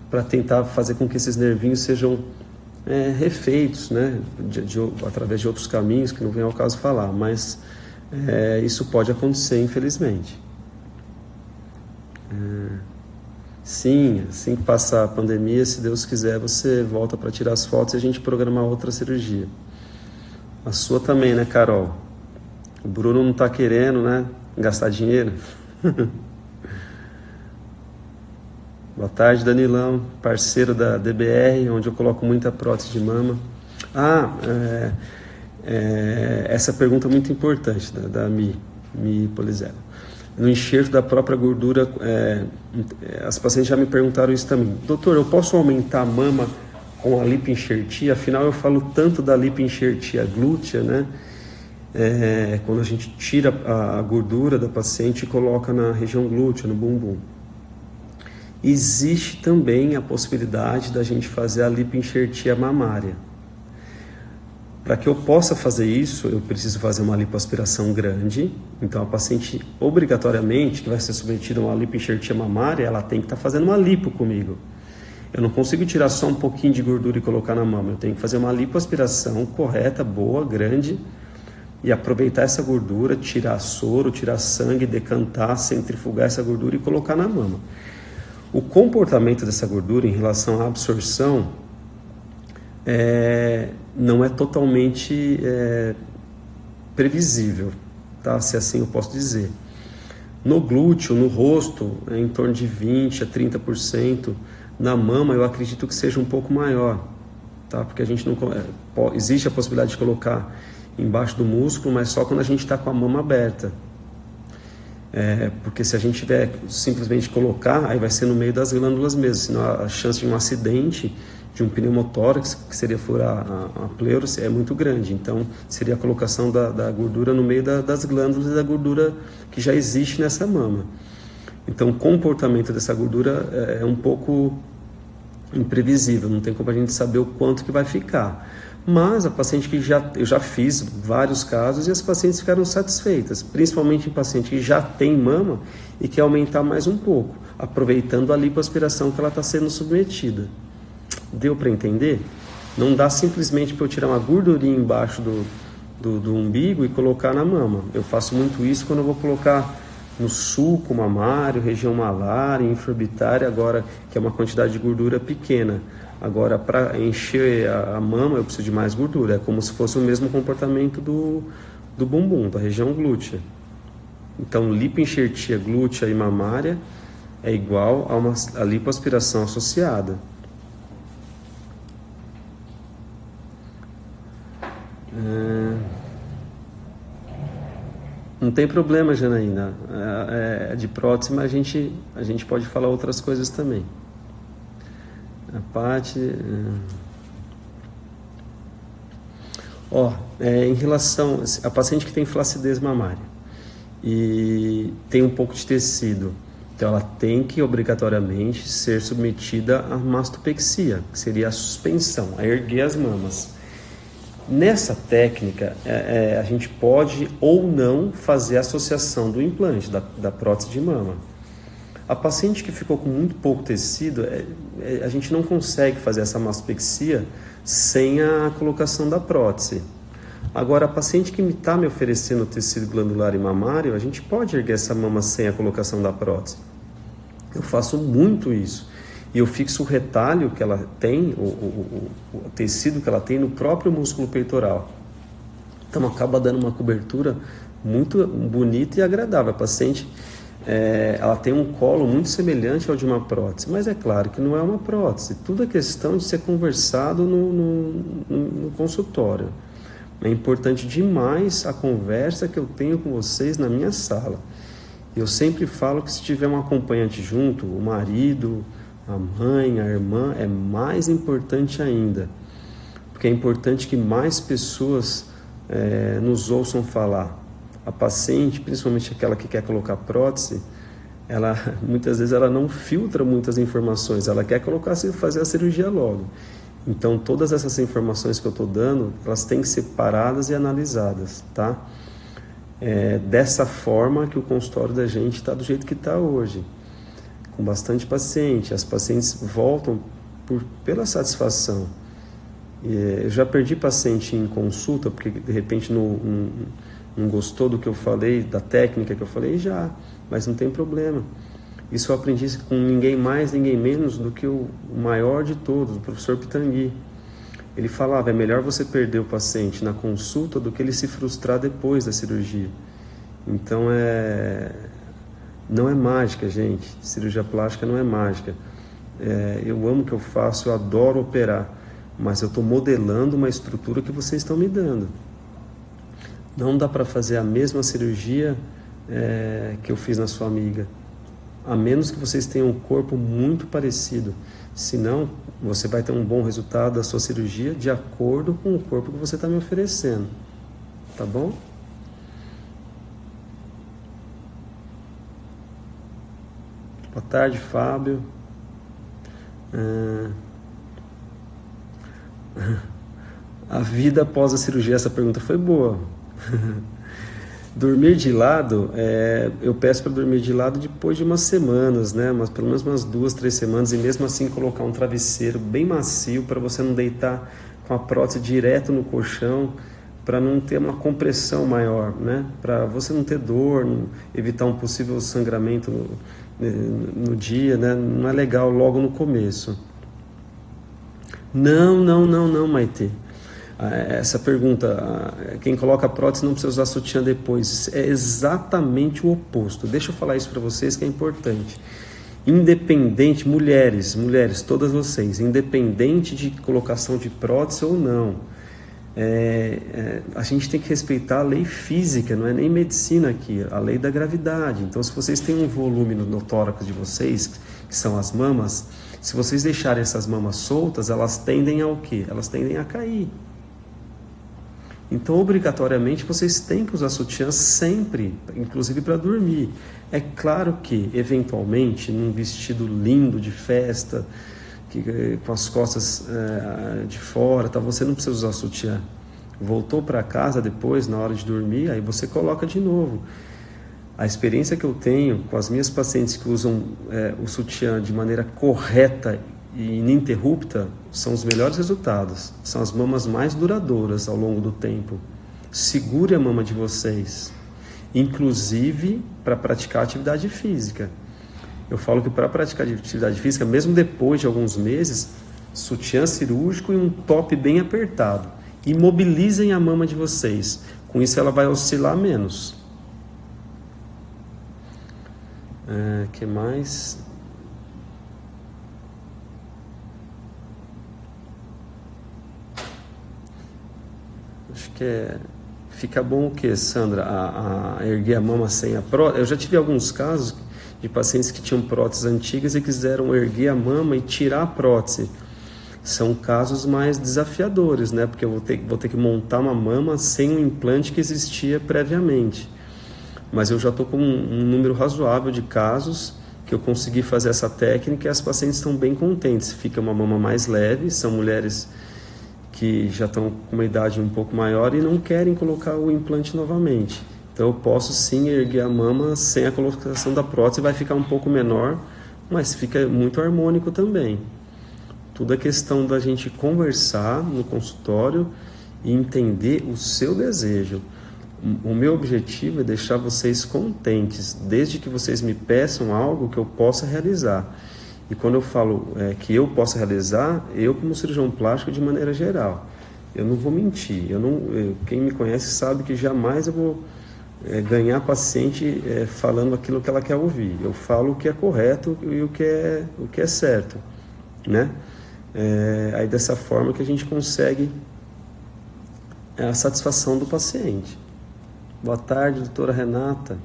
Para tentar fazer com que esses nervinhos sejam refeitos, né? Através de outros caminhos que não vem ao caso falar, mas isso pode acontecer, infelizmente. Sim, assim que passar a pandemia, se Deus quiser, você volta para tirar as fotos e a gente programar outra cirurgia. A sua também, né, Carol? O Bruno não está querendo, né, gastar dinheiro. Boa tarde, Danilão, parceiro da DBR, onde eu coloco muita prótese de mama. Essa pergunta é muito importante, da Mi Polizelo. No enxerto da própria gordura, as pacientes já me perguntaram isso também. Doutor, eu posso aumentar a mama com a lipoenxertia? Afinal, eu falo tanto da lipoenxertia glútea, né? Quando a gente tira a gordura da paciente e coloca na região glútea, no bumbum. Existe também a possibilidade da gente fazer a lipoenxertia mamária. Para que eu possa fazer isso, eu preciso fazer uma lipoaspiração grande. Então, a paciente, obrigatoriamente, que vai ser submetida a uma lipoenxertia mamária, ela tem que estar fazendo uma lipo comigo. Eu não consigo tirar só um pouquinho de gordura e colocar na mama. Eu tenho que fazer uma lipoaspiração correta, boa, grande, e aproveitar essa gordura, tirar soro, tirar sangue, decantar, centrifugar essa gordura e colocar na mama. O comportamento dessa gordura em relação à absorção não é totalmente previsível, tá? Se assim eu posso dizer. No glúteo, no rosto, é em torno de 20% a 30%. Na mama, eu acredito que seja um pouco maior, tá? Porque a gente não existe a possibilidade de colocar embaixo do músculo, mas só quando a gente está com a mama aberta. Porque se a gente tiver simplesmente colocar, aí vai ser no meio das glândulas mesmo, senão a chance de um acidente, de um pneumotórax, que seria furar a pleura, é muito grande. Então, seria a colocação da gordura no meio das glândulas e da gordura que já existe nessa mama. Então, o comportamento dessa gordura é um pouco imprevisível, não tem como a gente saber o quanto que vai ficar. Mas a paciente que eu já fiz vários casos e as pacientes ficaram satisfeitas, principalmente em paciente que já tem mama e quer aumentar mais um pouco, aproveitando a lipoaspiração que ela está sendo submetida. Deu para entender? Não dá simplesmente para eu tirar uma gordurinha embaixo do umbigo e colocar na mama. Eu faço muito isso quando eu vou colocar no sulco mamário, região malar, infraorbitária, agora que é uma quantidade de gordura pequena. Agora, para encher a mama, eu preciso de mais gordura. É como se fosse o mesmo comportamento do bumbum, da região glútea. Então, lipoenxertia glútea e mamária é igual a lipoaspiração associada. Não tem problema, Janaína. De prótese, mas a gente pode falar outras coisas também. A parte... em relação a paciente que tem flacidez mamária e tem um pouco de tecido, então ela tem que obrigatoriamente ser submetida à mastopexia, que seria a suspensão, a erguer as mamas. Nessa técnica, a gente pode ou não fazer a associação do implante, da prótese de mama. A paciente que ficou com muito pouco tecido, a gente não consegue fazer essa mastopexia sem a colocação da prótese. Agora, a paciente que está me oferecendo tecido glandular e mamário, a gente pode erguer essa mama sem a colocação da prótese. Eu faço muito isso. E eu fixo o retalho que ela tem, o tecido que ela tem no próprio músculo peitoral. Então, acaba dando uma cobertura muito bonita e agradável. A paciente... ela tem um colo muito semelhante ao de uma prótese, mas é claro que não é uma prótese. Tudo é questão de ser conversado no consultório. É importante demais a conversa que eu tenho com vocês na minha sala. Eu sempre falo que se tiver um acompanhante junto, o marido, a mãe, a irmã, é mais importante ainda. Porque é importante que mais pessoas nos ouçam falar. A paciente, principalmente aquela que quer colocar prótese, muitas vezes ela não filtra muitas informações, ela quer fazer a cirurgia logo. Então, todas essas informações que eu estou dando, elas têm que ser paradas e analisadas, tá? Dessa forma que o consultório da gente está do jeito que está hoje, com bastante paciente. As pacientes voltam pela satisfação. Eu já perdi paciente em consulta, porque de repente não gostou do que eu falei, da técnica que eu falei, mas não tem problema. Isso eu aprendi com ninguém mais, ninguém menos do que o maior de todos, o professor Pitangui. Ele falava, é melhor você perder o paciente na consulta do que ele se frustrar depois da cirurgia. Então, não é mágica, gente. Cirurgia plástica não é mágica. Eu amo o que eu faço, eu adoro operar, mas eu estou modelando uma estrutura que vocês estão me dando. Não dá para fazer a mesma cirurgia que eu fiz na sua amiga, a menos que vocês tenham um corpo muito parecido. Senão, você vai ter um bom resultado da sua cirurgia de acordo com o corpo que você está me oferecendo. Tá bom? Boa tarde, Fábio. A vida após a cirurgia, essa pergunta foi boa. Dormir de lado, eu peço para dormir de lado depois de umas semanas, né? Mas pelo menos umas 2, 3 semanas, e mesmo assim colocar um travesseiro bem macio para você não deitar com a prótese direto no colchão, para não ter uma compressão maior, né? Para você não ter dor, evitar um possível sangramento no dia, né? Não é legal logo no começo. Não, Maite. Essa pergunta, quem coloca prótese não precisa usar sutiã depois, é exatamente o oposto. Deixa eu falar isso para vocês que é importante. Independente, mulheres, todas vocês, independente de colocação de prótese ou não, a gente tem que respeitar a lei física, não é nem medicina aqui, a lei da gravidade. Então, se vocês têm um volume no tórax de vocês, que são as mamas, se vocês deixarem essas mamas soltas, elas tendem ao quê? Elas tendem a cair. Então, obrigatoriamente, vocês têm que usar sutiã sempre, inclusive para dormir. É claro que, eventualmente, num vestido lindo de festa, com as costas de fora, tá, você não precisa usar sutiã. Voltou para casa depois, na hora de dormir, aí você coloca de novo. A experiência que eu tenho com as minhas pacientes que usam o sutiã de maneira correta e ininterrupta, são os melhores resultados. São as mamas mais duradouras ao longo do tempo. Segure a mama de vocês, inclusive para praticar atividade física. Eu falo que para praticar atividade física, mesmo depois de alguns meses, sutiã cirúrgico e um top bem apertado. Imobilizem a mama de vocês. Com isso ela vai oscilar menos. Que mais? Acho que fica bom o que, Sandra? A erguer a mama sem a prótese? Eu já tive alguns casos de pacientes que tinham próteses antigas e quiseram erguer a mama e tirar a prótese. São casos mais desafiadores, né? Porque eu vou ter que montar uma mama sem um implante que existia previamente. Mas eu já estou com um número razoável de casos que eu consegui fazer essa técnica e as pacientes estão bem contentes. Fica uma mama mais leve, são mulheres que já estão com uma idade um pouco maior e não querem colocar o implante novamente. Então eu posso sim erguer a mama sem a colocação da prótese, vai ficar um pouco menor, mas fica muito harmônico também. Tudo é questão da gente conversar no consultório e entender o seu desejo. O meu objetivo é deixar vocês contentes, desde que vocês me peçam algo que eu possa realizar. E quando eu falo que eu possa realizar, eu como cirurgião plástico de maneira geral, eu não vou mentir. Quem me conhece sabe que jamais eu vou ganhar paciente falando aquilo que ela quer ouvir. Eu falo o que é correto e o que é certo, né? Aí dessa forma que a gente consegue a satisfação do paciente. Boa tarde, doutora Renata.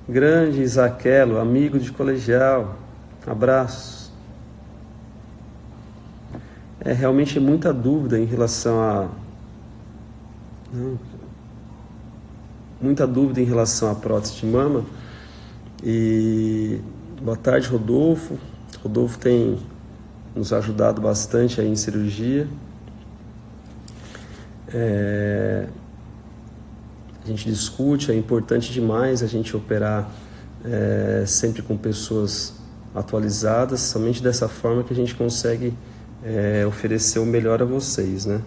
Grande Isaquelo, amigo de colegial. Abraços. Realmente muita dúvida em relação à prótese de mama. E boa tarde, Rodolfo. Rodolfo tem nos ajudado bastante aí em cirurgia. A gente discute, é importante demais a gente operar sempre com pessoas atualizadas, somente dessa forma que a gente consegue oferecer o melhor a vocês, né?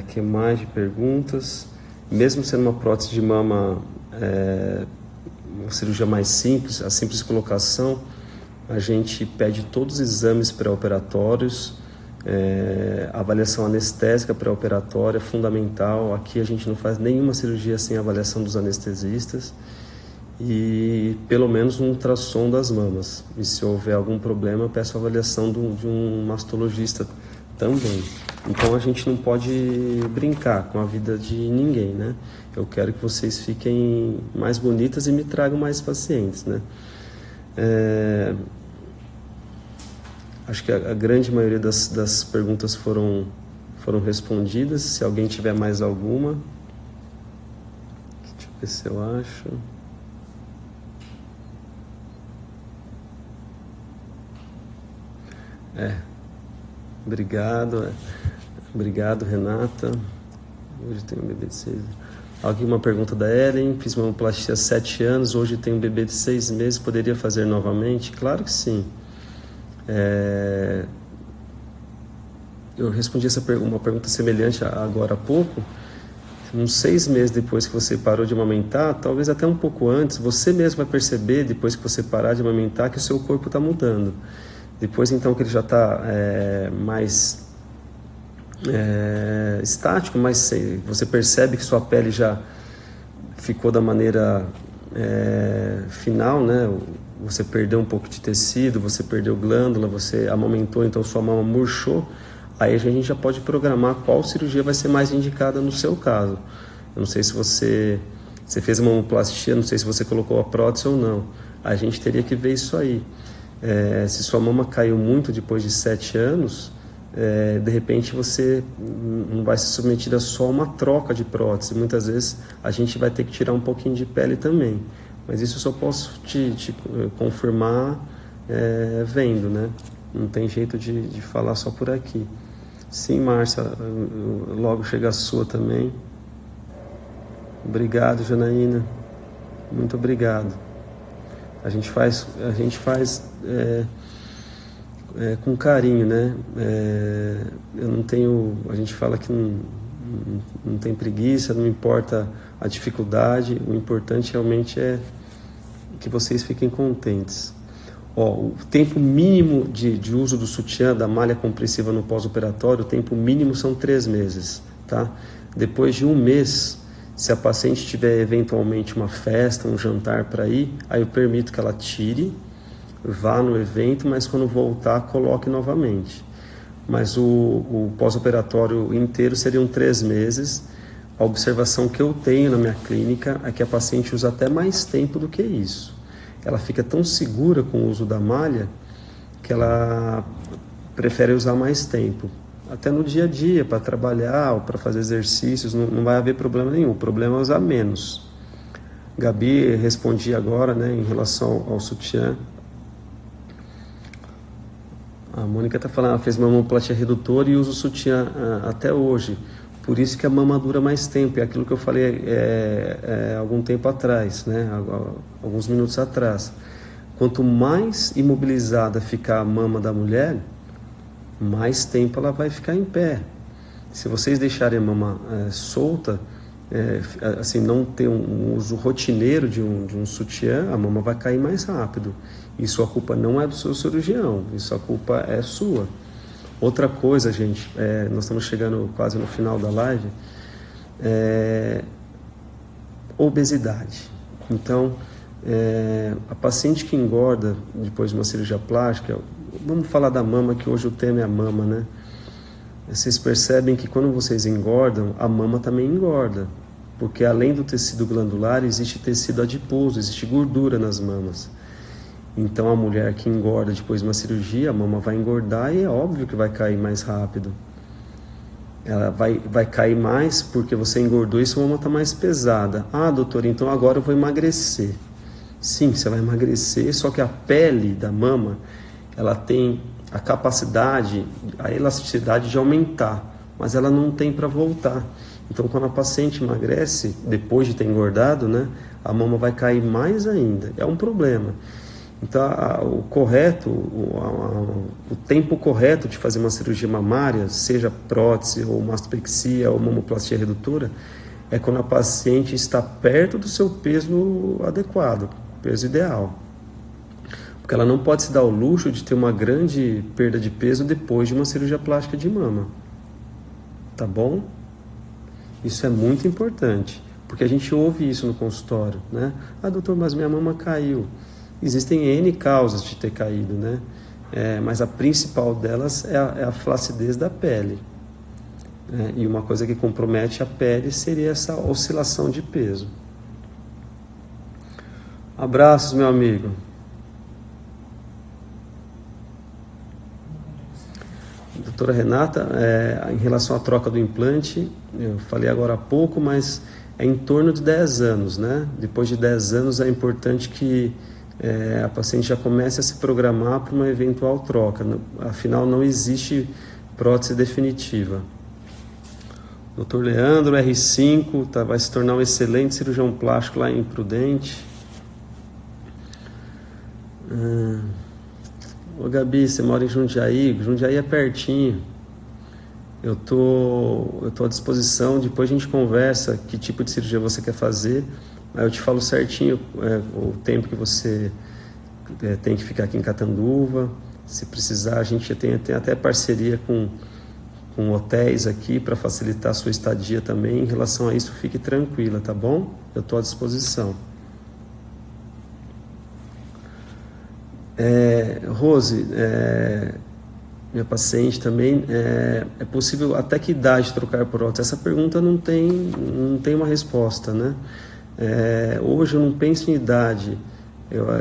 Que mais de perguntas? Mesmo sendo uma prótese de mama, uma cirurgia mais simples, a simples colocação, a gente pede todos os exames pré-operatórios, avaliação anestésica pré-operatória, fundamental. Aqui a gente não faz nenhuma cirurgia sem avaliação dos anestesistas e pelo menos um ultrassom das mamas. E se houver algum problema, peço a avaliação de um mastologista também. Então a gente não pode brincar com a vida de ninguém, né? Eu quero que vocês fiquem mais bonitas e me tragam mais pacientes, né? Acho que a grande maioria das perguntas foram respondidas. Se alguém tiver mais alguma, deixa eu ver se eu acho. Obrigado, Renata. Hoje tenho um bebê de 6 anos. Aqui uma pergunta da Ellen. Fiz mamoplastia há 7 anos, hoje tenho um bebê de 6 meses, poderia fazer novamente? Claro que sim. Eu respondi uma pergunta semelhante agora há pouco. Uns 6 meses depois que você parou de amamentar, talvez até um pouco antes, você mesmo vai perceber, depois que você parar de amamentar, que o seu corpo está mudando. Depois então que ele já está mais estático, mas você percebe que sua pele já ficou da maneira final, né? Você perdeu um pouco de tecido, você perdeu glândula, você amamentou, então sua mama murchou. Aí a gente já pode programar qual cirurgia vai ser mais indicada no seu caso. Eu não sei se você fez uma mamoplastia, não sei se você colocou a prótese ou não. A gente teria que ver isso aí. Se sua mama caiu muito depois de 7 anos, de repente você não vai ser submetida só a uma troca de prótese. Muitas vezes a gente vai ter que tirar um pouquinho de pele também. Mas isso eu só posso te confirmar vendo, né? Não tem jeito de falar só por aqui. Sim, Márcia, logo chega a sua também. Obrigado, Janaína. Muito obrigado. A gente faz com carinho, né? Eu não tenho... A gente fala que não tem preguiça, não importa a dificuldade. O importante realmente é que vocês fiquem contentes. O tempo mínimo de uso do sutiã, da malha compressiva no pós-operatório, o tempo mínimo são 3 meses, tá? Depois de 1 mês, se a paciente tiver eventualmente uma festa, um jantar para ir, aí eu permito que ela tire, vá no evento, mas quando voltar, coloque novamente. Mas o pós-operatório inteiro seriam 3 meses. A observação que eu tenho na minha clínica é que a paciente usa até mais tempo do que isso. Ela fica tão segura com o uso da malha que ela prefere usar mais tempo. Até no dia a dia, para trabalhar ou para fazer exercícios, não vai haver problema nenhum. O problema é usar menos. Gabi, respondi agora, né, em relação ao sutiã. A Mônica está falando, ela fez mamoplastia redutora e usa o sutiã até hoje. Por isso que a mama dura mais tempo. É aquilo que eu falei algum tempo atrás, né? Alguns minutos atrás. Quanto mais imobilizada ficar a mama da mulher, mais tempo ela vai ficar em pé. Se vocês deixarem a mama solta, assim, não ter um uso rotineiro de um sutiã, a mama vai cair mais rápido. Isso a culpa não é do seu cirurgião, isso a culpa é sua. Outra coisa, gente, nós estamos chegando quase no final da live, obesidade. Então, a paciente que engorda depois de uma cirurgia plástica, vamos falar da mama, que hoje o tema é a mama, né? Vocês percebem que quando vocês engordam, a mama também engorda, porque além do tecido glandular, existe tecido adiposo, existe gordura nas mamas. Então a mulher que engorda depois de uma cirurgia, a mama vai engordar e é óbvio que vai cair mais rápido. Ela vai cair mais porque você engordou e sua mama está mais pesada. Ah, doutor, então agora eu vou emagrecer. Sim, você vai emagrecer, só que a pele da mama, ela tem a capacidade, a elasticidade de aumentar, mas ela não tem para voltar. Então quando a paciente emagrece, depois de ter engordado, né, a mama vai cair mais ainda. É um problema. Então, o tempo correto de fazer uma cirurgia mamária, seja prótese ou mastopexia ou mamoplastia redutora, é quando a paciente está perto do seu peso adequado, peso ideal. Porque ela não pode se dar o luxo de ter uma grande perda de peso depois de uma cirurgia plástica de mama. Tá bom? Isso é muito importante, porque a gente ouve isso no consultório, né? Ah, doutor, mas minha mama caiu. Existem N causas de ter caído, né? Mas a principal delas é a flacidez da pele. E uma coisa que compromete a pele seria essa oscilação de peso. Abraços, meu amigo. Doutora Renata, em relação à troca do implante, eu falei agora há pouco, mas é em torno de 10 anos, né? Depois de 10 anos é importante que a paciente já comece a se programar para uma eventual troca. Afinal, não existe prótese definitiva. Dr. Leandro, R5, vai se tornar um excelente cirurgião plástico lá em Prudente. Ô Gabi, você mora em Jundiaí? Jundiaí é pertinho. Eu tô à disposição, depois a gente conversa que tipo de cirurgia você quer fazer. Aí eu te falo certinho o tempo que você tem que ficar aqui em Catanduva. Se precisar, a gente tem até parceria com com hotéis aqui para facilitar a sua estadia também. Em relação a isso, fique tranquila, tá bom? Eu estou à disposição. Rose, minha paciente também, é possível até que idade trocar prótese? Essa pergunta não tem uma resposta, né? Hoje eu não penso em idade.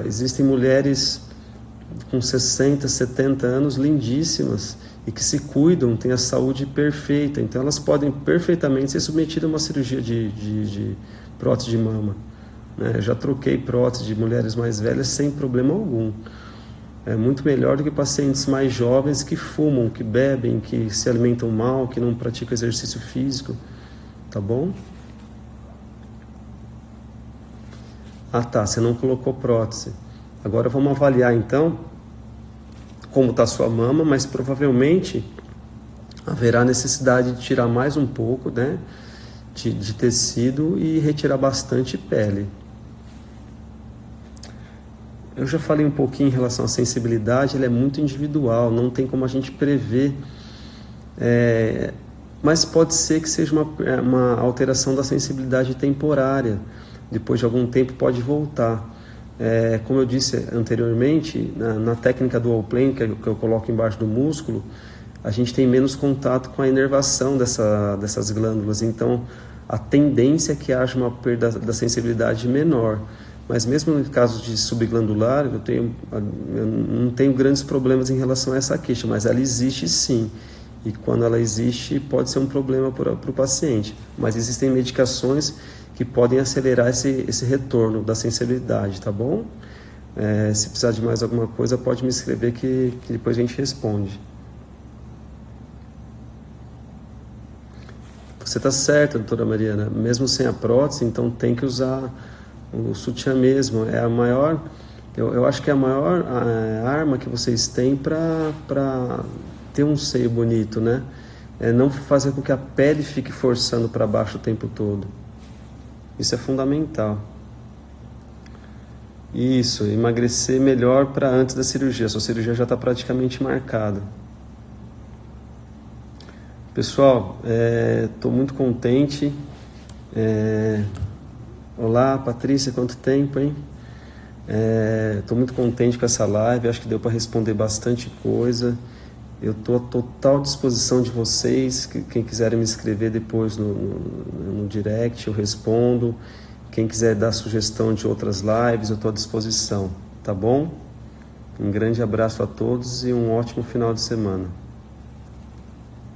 Existem mulheres com 60, 70 anos lindíssimas e que se cuidam, têm a saúde perfeita, então elas podem perfeitamente ser submetidas a uma cirurgia de prótese de mama, né? Eu já troquei prótese de mulheres mais velhas sem problema algum. É muito melhor do que pacientes mais jovens que fumam, que bebem, que se alimentam mal, que não praticam exercício físico, tá bom? Ah tá, você não colocou prótese. Agora vamos avaliar então como está a sua mama, mas provavelmente haverá necessidade de tirar mais um pouco, né, de tecido e retirar bastante pele. Eu já falei um pouquinho em relação à sensibilidade, ela é muito individual, não tem como a gente prever, mas pode ser que seja uma alteração da sensibilidade temporária, depois de algum tempo pode voltar. Como eu disse anteriormente, na técnica do Allplane, que eu coloco embaixo do músculo, a gente tem menos contato com a inervação dessas glândulas, então a tendência é que haja uma perda da sensibilidade menor. Mas mesmo no caso de subglandular, eu não tenho grandes problemas em relação a essa queixa, mas ela existe sim. E quando ela existe, pode ser um problema para o paciente. Mas existem medicações que podem acelerar esse retorno da sensibilidade, tá bom? Se precisar de mais alguma coisa, pode me escrever que depois a gente responde. Você está certa, doutora Mariana, mesmo sem a prótese, então tem que usar o sutiã mesmo. É a maior, eu acho que é a maior arma que vocês têm para ter um seio bonito, né? Não fazer com que a pele fique forçando para baixo o tempo todo. Isso é fundamental. Isso, emagrecer melhor para antes da cirurgia. A sua cirurgia já está praticamente marcada. Pessoal, estou muito contente. Olá, Patrícia, quanto tempo, hein? Estou muito contente com essa live, acho que deu para responder bastante coisa. Eu estou à total disposição de vocês, quem quiserem me escrever depois no direct, eu respondo. Quem quiser dar sugestão de outras lives, eu estou à disposição, tá bom? Um grande abraço a todos e um ótimo final de semana.